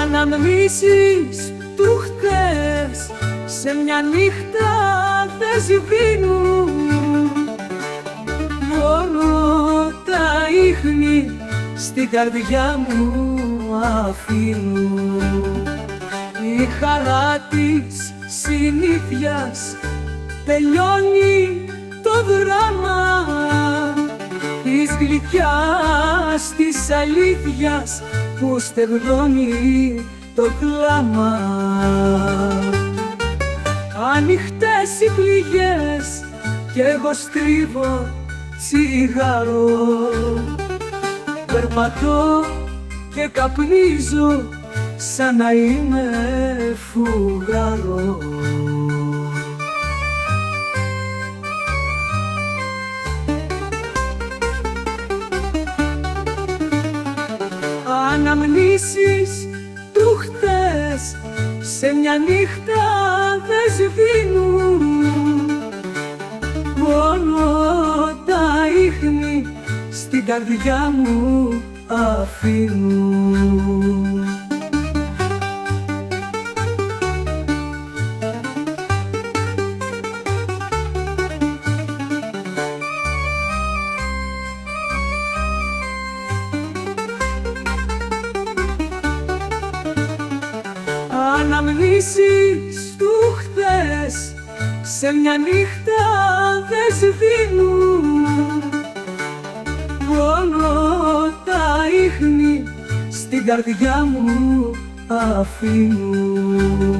Αναμνήσεις του χτες σε μια νύχτα δεν σβήνουν, μόνο τα ίχνη στην καρδιά μου αφήνουν. Η χαρά της συνήθειας τελειώνει το δράμα, της γλυκιάς της αλήθειας που στεγνώνει το κλάμα. Ανοιχτές οι πληγές κι εγώ στρίβω τσιγάρο, περπατώ και καπνίζω σαν να είμαι φουγάρο. Αναμνήσεις του χτες σε μια νύχτα δεν σβήνουν, μόνο τα ίχνη στην καρδιά μου αφήνουν. Αναμνήσεις του χθες σε μια νύχτα δεν σβήνουν, μόνο τα ίχνη στην καρδιά μου αφήνουν.